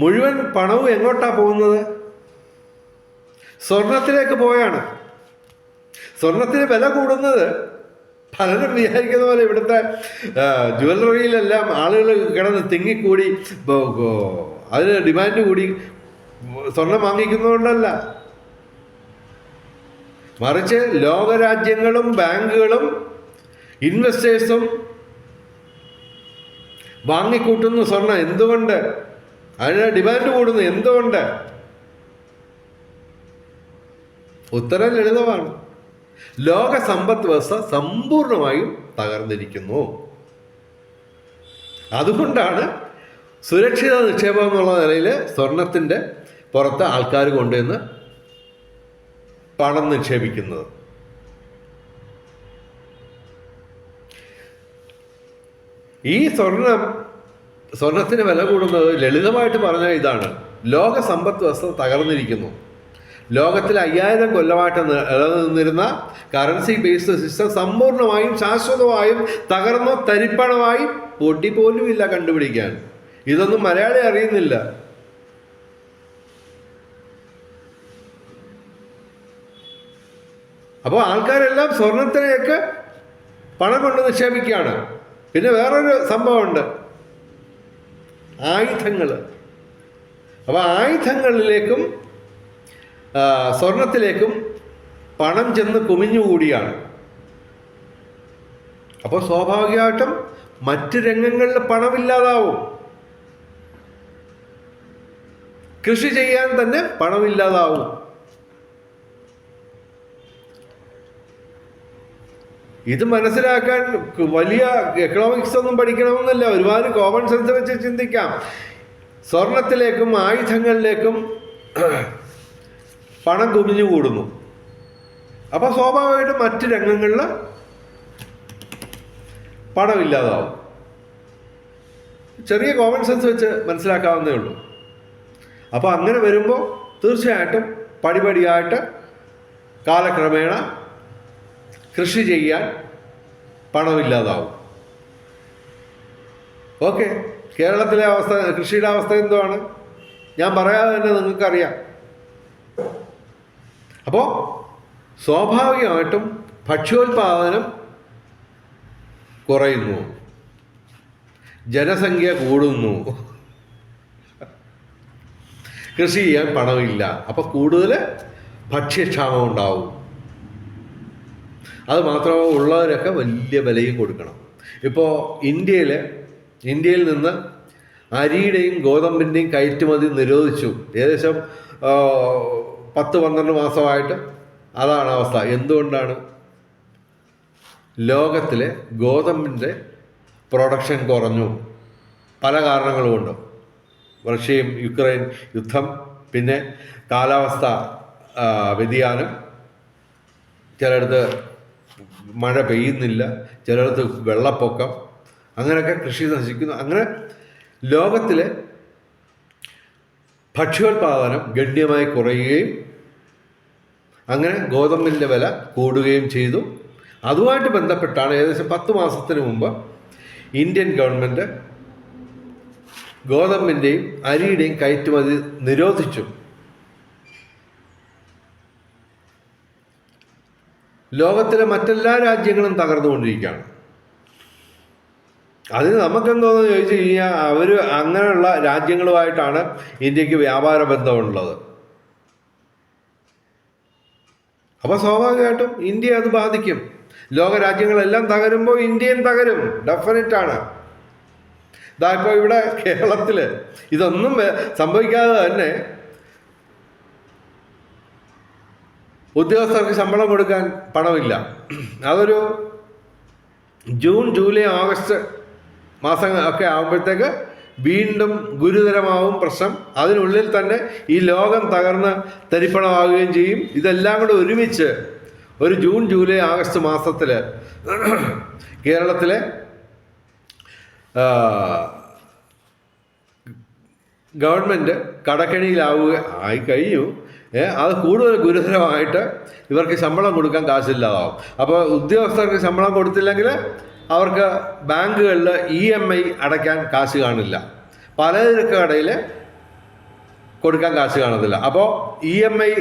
മുഴുവൻ പണവും എങ്ങോട്ടാ പോകുന്നത്? സ്വർണത്തിലേക്ക് പോയാണ്. സ്വർണത്തിന് വില കൂടുന്നത് പലരും വിചാരിക്കുന്ന പോലെ ഇവിടുത്തെ ജ്വല്ലറിയിലെല്ലാം ആളുകൾ കിടന്ന് തിങ്ങിക്കൂടി അതിന് ഡിമാൻഡ് കൂടി സ്വർണം വാങ്ങിക്കുന്നതുകൊണ്ടല്ല. മറിച്ച് ലോകരാജ്യങ്ങളും ബാങ്കുകളും ഇൻവെസ്റ്റേഴ്സും വാങ്ങിക്കൂട്ടുന്നു സ്വർണം. എന്തുകൊണ്ട്? അതിന് ഡിമാൻഡ് കൂടുന്നു. എന്തുകൊണ്ട്? ഉത്തരം ലളിതമാണ്. ലോക സമ്പദ് വ്യവസ്ഥ സമ്പൂർണമായും തകർന്നിരിക്കുന്നു. അതുകൊണ്ടാണ് സുരക്ഷിത നിക്ഷേപം എന്നുള്ള നിലയിൽ സ്വർണത്തിൻ്റെ പുറത്ത് ആൾക്കാർ കൊണ്ടുവന്ന് പണം നിക്ഷേപിക്കുന്നത്. ഈ സ്വർണത്തിന് വില കൂടുന്നത് ലളിതമായിട്ട് പറഞ്ഞാൽ ഇതാണ്: ലോക സമ്പദ് വ്യവസ്ഥ തകർന്നിരിക്കുന്നു. ലോകത്തിൽ 5000 കൊല്ലമായിട്ട് നിലനിന്നിരുന്ന കറൻസി ബേസ്ഡ് സിസ്റ്റം സമ്പൂർണമായും ശാശ്വതമായും തകർന്നു തരിപ്പണമായി. പൊടി പോലും ഇല്ല കണ്ടുപിടിക്കാൻ. ഇതൊന്നും മലയാളി അറിയുന്നില്ല. അപ്പോൾ ആൾക്കാരെല്ലാം സ്വർണത്തിലേക്ക് പണം കൊണ്ട് നിക്ഷേപിക്കുകയാണ്. പിന്നെ വേറൊരു സംഭവമുണ്ട്, ആയുധങ്ങൾ. അപ്പോൾ ആയുധങ്ങളിലേക്കും സ്വർണത്തിലേക്കും പണം ചെന്ന് കുമിഞ്ഞുകൂടിയാണ്. അപ്പോൾ സ്വാഭാവികമായിട്ടും മറ്റ് രംഗങ്ങളിൽ പണമില്ലാതാവും. കൃഷി ചെയ്യാൻ തന്നെ പണമില്ലാതാവും. ഇത് മനസ്സിലാക്കാൻ വലിയ എക്കണോമിക്സ് ഒന്നും പഠിക്കണമെന്നില്ല. ഒരുപാട് കോമൺ സെൻസ് വെച്ച് ചിന്തിക്കാം. സ്വർണത്തിലേക്കും ആയുധങ്ങളിലേക്കും പണം കുമിഞ്ഞുകൂടുന്നു. അപ്പോൾ സ്വാഭാവികമായിട്ടും മറ്റ് രംഗങ്ങളിൽ പണമില്ലാതാവും. ചെറിയ കോമൺ സെൻസ് വെച്ച് മനസ്സിലാക്കാവുന്നേ ഉള്ളൂ. അപ്പോൾ അങ്ങനെ വരുമ്പോൾ തീർച്ചയായിട്ടും പടിപടിയായിട്ട് കാലക്രമേണ കൃഷി ചെയ്യാൻ പണമില്ലാതാവും. ഓക്കെ, കേരളത്തിലെ അവസ്ഥ, കൃഷിയുടെ അവസ്ഥ എന്തുവാണ്? ഞാൻ പറയാതെ തന്നെ നിങ്ങൾക്കറിയാം. അപ്പോൾ സ്വാഭാവികമായിട്ടും ഭക്ഷ്യോൽപാദനം കുറയുന്നു, ജനസംഖ്യ കൂടുന്നു, കൃഷി ചെയ്യാൻ പണമില്ല. അപ്പോൾ കൂടുതൽ ഭക്ഷ്യക്ഷാമം ഉണ്ടാവും. അത് മാത്രമല്ല, ഉള്ളവരൊക്കെ വലിയ വിലയും കൊടുക്കണം. ഇപ്പോൾ ഇന്ത്യയിൽ നിന്ന് അരിയുടെയും ഗോതമ്പിൻ്റെയും കയറ്റുമതി നിരോധിച്ചു. ഏകദേശം 10-12 മാസമായിട്ട് അതാണ് അവസ്ഥ. എന്തുകൊണ്ടാണ്? ലോകത്തിലെ ഗോതമ്പിൻ്റെ പ്രൊഡക്ഷൻ കുറഞ്ഞു. പല കാരണങ്ങളുമുണ്ട്. റഷ്യയും യുക്രൈൻ യുദ്ധം, പിന്നെ കാലാവസ്ഥ വ്യതിയാനം, ചിലയിടത്ത് മഴ പെയ്യുന്നില്ല, ചിലയിടത്ത് വെള്ളപ്പൊക്കം, അങ്ങനെയൊക്കെ കൃഷി നശിക്കുന്നു. അങ്ങനെ ലോകത്തിലെ ഭക്ഷ്യോൽപാദനം ഗണ്യമായി കുറയുകയും അങ്ങനെ ഗോതമ്പിൻ്റെ വില കൂടുകയും ചെയ്തു. അതുമായിട്ട് ബന്ധപ്പെട്ടാണ് ഏകദേശം 10 മാസത്തിന് മുമ്പ് ഇന്ത്യൻ ഗവൺമെൻറ് ഗോതമ്പിൻ്റെയും അരിയുടെയും കയറ്റുമതി നിരോധിച്ചു. ലോകത്തിലെ മറ്റെല്ലാ രാജ്യങ്ങളും തകർന്നുകൊണ്ടിരിക്കുകയാണ്. അതിന് നമുക്കെന്തോന്ന് ചോദിച്ചു കഴിഞ്ഞാൽ, അവർ അങ്ങനെയുള്ള രാജ്യങ്ങളുമായിട്ടാണ് ഇന്ത്യക്ക് വ്യാപാര ബന്ധമുള്ളത്. അപ്പോൾ സ്വാഭാവികമായിട്ടും ഇന്ത്യ അത് ബാധിക്കും. ലോകരാജ്യങ്ങളെല്ലാം തകരുമ്പോൾ ഇന്ത്യയും തകരും, ഡെഫിനറ്റാണ്. ഇതാ ഇപ്പോൾ ഇവിടെ കേരളത്തിൽ ഇതൊന്നും സംഭവിക്കാതെ തന്നെ ഉദ്യോഗസ്ഥർക്ക് ശമ്പളം കൊടുക്കാൻ പണമില്ല. അതൊരു ജൂൺ, ജൂലൈ, ഓഗസ്റ്റ് മാസം ഒക്കെ ആകുമ്പോഴത്തേക്ക് വീണ്ടും ഗുരുതരമാവും പ്രശ്നം. അതിനുള്ളിൽ തന്നെ ഈ ലോകം തകർന്ന് തരിപ്പണമാവുകയും ചെയ്യും. ഇതെല്ലാം കൂടെ ഒരുമിച്ച് ഒരു ജൂൺ, ജൂലൈ, ആഗസ്റ്റ് മാസത്തിൽ കേരളത്തിലെ ഗവൺമെൻറ് ആയി കഴിഞ്ഞു. അത് കൂടുതൽ ഗുരുതരമായിട്ട് ഇവർക്ക് ശമ്പളം കൊടുക്കാൻ കാശില്ലാതാവും. അപ്പോൾ ഉദ്യോഗസ്ഥർക്ക് ശമ്പളം കൊടുത്തില്ലെങ്കിൽ അവർക്ക് ബാങ്കുകളിൽ EMI അടയ്ക്കാൻ കാശ് കാണില്ല. പലചരക്ക് കടയിൽ കൊടുക്കാൻ കാശ് കാണത്തില്ല. അപ്പോൾ EMI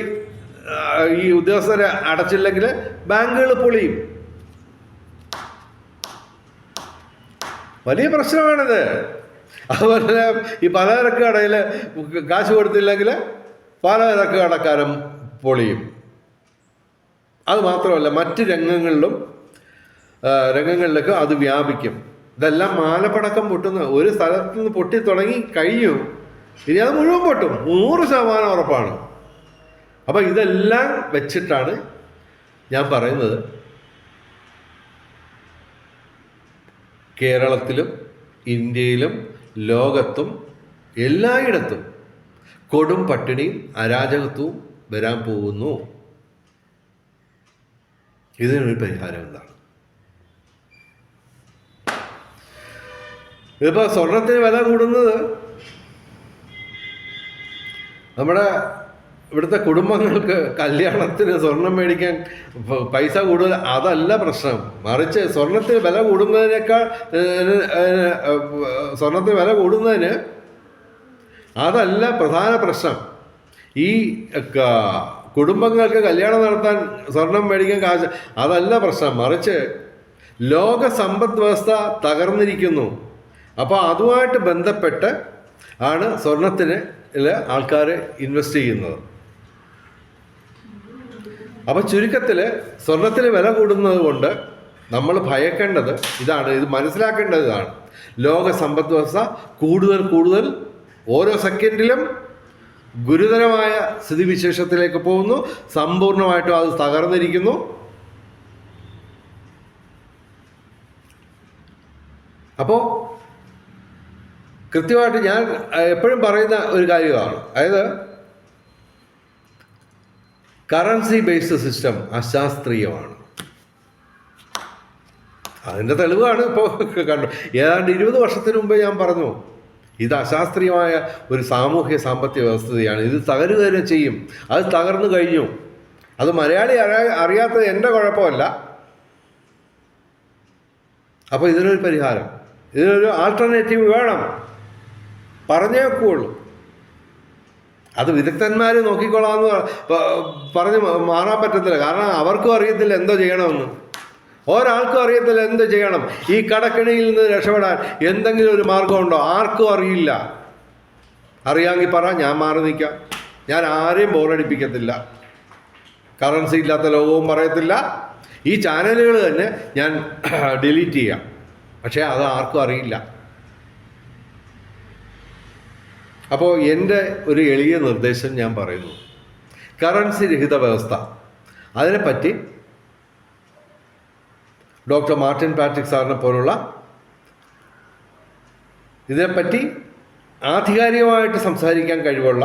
ഈ ഉദ്യോഗസ്ഥരെ അടച്ചില്ലെങ്കിൽ ബാങ്കുകൾ പൊളിയും. വലിയ പ്രശ്നമാണിത്. അതുപോലെ ഈ പലചരക്ക് കടയിൽ കാശ് കൊടുത്തില്ലെങ്കിൽ പലചരക്ക് കടക്കാരും പൊളിയും. അത് മാത്രമല്ല, മറ്റ് രംഗങ്ങളിലേക്ക് അത് വ്യാപിക്കും. ഇതെല്ലാം മാലപ്പടക്കം പൊട്ടുന്ന ഒരു സ്ഥലത്ത് നിന്ന് പൊട്ടി തുടങ്ങി കഴിഞ്ഞു, ഇനി അത് മുഴുവൻ പൊട്ടും, 100% ഉറപ്പാണ്. അപ്പം ഇതെല്ലാം വെച്ചിട്ടാണ് ഞാൻ പറയുന്നത്, കേരളത്തിലും ഇന്ത്യയിലും ലോകത്തും എല്ലായിടത്തും കൊടും പട്ടിണിയും അരാജകത്വവും വരാൻ പോകുന്നു. ഇതിനൊരു പരിഹാരം എന്താണ്? ഇതിപ്പോൾ സ്വർണത്തിന് വില കൂടുന്നത് നമ്മുടെ ഇവിടുത്തെ കുടുംബങ്ങൾക്ക് കല്യാണത്തിന് സ്വർണം മേടിക്കാൻ പൈസ കൂടുതൽ അതല്ല പ്രശ്നം. മറിച്ച് സ്വർണത്തിന് വില കൂടുന്നതിന് അതല്ല പ്രധാന പ്രശ്നം. ഈ കുടുംബങ്ങൾക്ക് കല്യാണം നടത്താൻ സ്വർണം മേടിക്കാൻ കാശ് അതല്ല പ്രശ്നം. മറിച്ച് ലോക സമ്പദ് വ്യവസ്ഥ തകർന്നിരിക്കുന്നു. അപ്പോൾ അതുമായിട്ട് ബന്ധപ്പെട്ട് ആണ് സ്വർണത്തിന് ആൾക്കാർ ഇൻവെസ്റ്റ് ചെയ്യുന്നത്. അപ്പോൾ ചുരുക്കത്തിൽ സ്വർണത്തിന് വില കൂടുന്നത് കൊണ്ട് നമ്മൾ ഭയക്കേണ്ടത് ഇതാണ്, ഇത് മനസ്സിലാക്കേണ്ടത് ഇതാണ്. ലോക സമ്പദ് വ്യവസ്ഥ കൂടുതൽ ഓരോ സെക്കൻഡിലും ഗുരുതരമായ സ്ഥിതിവിശേഷത്തിലേക്ക് പോകുന്നു. സമ്പൂർണ്ണമായിട്ടും അത് തകർന്നിരിക്കുന്നു. അപ്പോൾ കൃത്യമായിട്ട് ഞാൻ എപ്പോഴും പറയുന്ന ഒരു കാര്യമാണ്, അതായത് കറൻസി ബേസ്ഡ് സിസ്റ്റം അശാസ്ത്രീയമാണ്. അതിൻ്റെ തെളിവാണ് ഇപ്പോൾ കണ്ടു. ഏതാണ്ട് 20 വർഷത്തിന് മുമ്പ് ഞാൻ പറഞ്ഞു, ഇത് അശാസ്ത്രീയമായ ഒരു സാമൂഹ്യ സാമ്പത്തിക വ്യവസ്ഥയാണ്. ഇത് തകരുക തന്നെ ചെയ്യും. അത് തകർന്നു കഴിഞ്ഞു. അത് മലയാളി അറിയാത്തത് എൻ്റെ കുഴപ്പമല്ല. അപ്പോൾ ഇതിനൊരു പരിഹാരം, ഇതിനൊരു ആൾട്ടർനേറ്റീവ് വേണം, പറഞ്ഞേ വെക്കുകയുള്ളൂ. അത് വിദഗ്ധന്മാർ നോക്കിക്കൊള്ളാമെന്ന് പറഞ്ഞ് മാറാൻ പറ്റത്തില്ല. കാരണം അവർക്കും അറിയത്തില്ല എന്തോ ചെയ്യണമെന്ന്. ഒരാൾക്കും അറിയത്തില്ല എന്ത് ചെയ്യണം. ഈ കടക്കെണിയിൽ നിന്ന് രക്ഷപ്പെടാൻ എന്തെങ്കിലും ഒരു മാർഗമുണ്ടോ? ആർക്കും അറിയില്ല. അറിയാമെങ്കിൽ പറ, ഞാൻ മാറി നിൽക്കാം. ഞാൻ ആരെയും ബോറടിപ്പിക്കത്തില്ല. കറൻസി ഇല്ലാത്ത ലോകവും പറയത്തില്ല. ഈ ചാനലുകൾ തന്നെ ഞാൻ ഡിലീറ്റ് ചെയ്യാം. പക്ഷേ അത് ആർക്കും അറിയില്ല. അപ്പോൾ എൻ്റെ ഒരു എളിയ നിർദ്ദേശം ഞാൻ പറയുന്നു, കറൻസി രഹിത വ്യവസ്ഥ, അതിനെപ്പറ്റി ഡോക്ടർ മാർട്ടിൻ പാട്രിക് സാറിനെ പോലുള്ള ഇതിനെപ്പറ്റി ആധികാരികമായിട്ട് സംസാരിക്കാൻ കഴിവുള്ള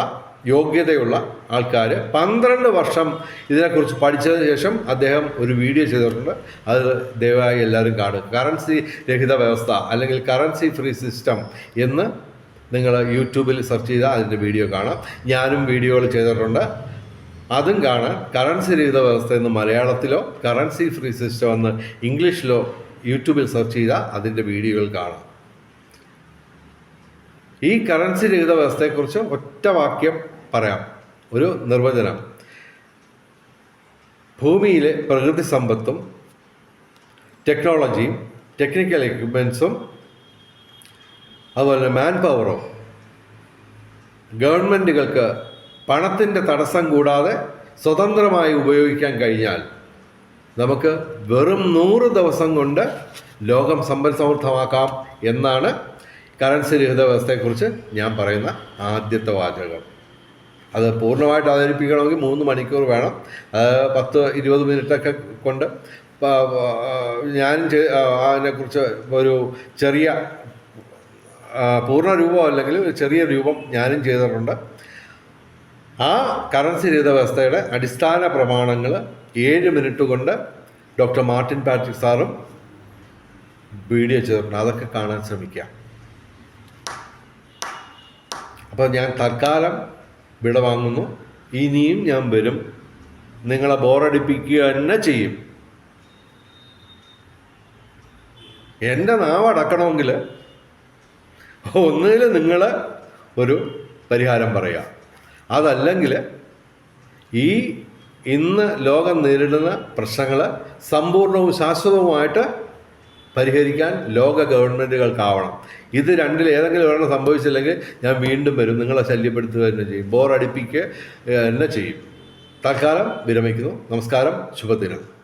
യോഗ്യതയുള്ള ആൾക്കാർ 12 വർഷം ഇതിനെക്കുറിച്ച് പഠിച്ചതിന് ശേഷം അദ്ദേഹം ഒരു വീഡിയോ ചെയ്തിട്ടുണ്ട്. അത് ദയവായി എല്ലാവരും കാണുക. കറൻസി രഹിത വ്യവസ്ഥ അല്ലെങ്കിൽ കറൻസി ഫ്രീ സിസ്റ്റം എന്ന് നിങ്ങൾ യൂട്യൂബിൽ സെർച്ച് ചെയ്താൽ അതിൻ്റെ വീഡിയോ കാണാം. ഞാനും വീഡിയോകൾ ചെയ്തിട്ടുണ്ട്, അതും കാണാൻ. കറൻസി രഹിത വ്യവസ്ഥ എന്ന് മലയാളത്തിലോ കറൻസി ഫ്രീ സിസ്റ്റം എന്ന് ഇംഗ്ലീഷിലോ യൂട്യൂബിൽ സെർച്ച് ചെയ്താൽ അതിൻ്റെ വീഡിയോകൾ കാണാം. ഈ കറൻസി രഹിത വ്യവസ്ഥയെക്കുറിച്ച് ഒറ്റ വാക്യം പറയാം, ഒരു നിർവചനം. ഭൂമിയിലെ പ്രകൃതി സമ്പത്തും ടെക്നോളജിയും ടെക്നിക്കൽ എക്യുപ്മെൻസും അതുപോലെ മാൻ പവറോ ഗവൺമെൻറ്റുകൾക്ക് പണത്തിൻ്റെ തടസ്സം കൂടാതെ സ്വതന്ത്രമായി ഉപയോഗിക്കാൻ കഴിഞ്ഞാൽ നമുക്ക് വെറും 100 ദിവസം കൊണ്ട് ലോകം സമ്പൽ സമൃദ്ധമാക്കാം എന്നാണ് കറൻസി രഹിത വ്യവസ്ഥയെക്കുറിച്ച് ഞാൻ പറയുന്ന ആദ്യത്തെ വാചകം. അത് പൂർണ്ണമായിട്ട് അവതരിപ്പിക്കണമെങ്കിൽ 3 മണിക്കൂർ വേണം. 10-20 മിനിറ്റൊക്കെ കൊണ്ട് ഞാൻ അതിനെക്കുറിച്ച് ഒരു ചെറിയ പൂർണ്ണ രൂപം അല്ലെങ്കിൽ ഒരു ചെറിയ രൂപം ഞാനും ചെയ്തിട്ടുണ്ട്. ആ കറൻസി രഹിത വ്യവസ്ഥയുടെ അടിസ്ഥാന പ്രമാണങ്ങൾ 7 മിനിറ്റ് കൊണ്ട് ഡോക്ടർ മാർട്ടിൻ പാട്രിക് സാറും വീഡിയോ ചെയ്തിട്ടുണ്ട്. അതൊക്കെ കാണാൻ ശ്രമിക്കാം. അപ്പോൾ ഞാൻ തൽക്കാലം വിട വാങ്ങുന്നു. ഇനിയും ഞാൻ വരും, നിങ്ങളെ ബോറടിപ്പിക്കുക തന്നെ ചെയ്യും. എൻ്റെ നാവ് അടക്കണമെങ്കിൽ ഒന്നുകിൽ നിങ്ങൾ ഒരു പരിഹാരം പറയുക, അതല്ലെങ്കിൽ ഈ ഇന്ന് ലോകം നേരിടുന്ന പ്രശ്നങ്ങൾ സമ്പൂർണവും ശാശ്വതവുമായിട്ട് പരിഹരിക്കാൻ ലോക ഗവൺമെൻറ്റുകൾക്കാവണം. ഇത് രണ്ടിൽ ഏതെങ്കിലും ഒരെണ്ണം സംഭവിച്ചില്ലെങ്കിൽ ഞാൻ വീണ്ടും വരും, നിങ്ങളെ ശല്യപ്പെടുത്തുക തന്നെ ചെയ്യും, ബോറടിപ്പിക്കുക തന്നെ ചെയ്യും. തൽക്കാലം വിരമിക്കുന്നു. നമസ്കാരം, ശുഭദിനം.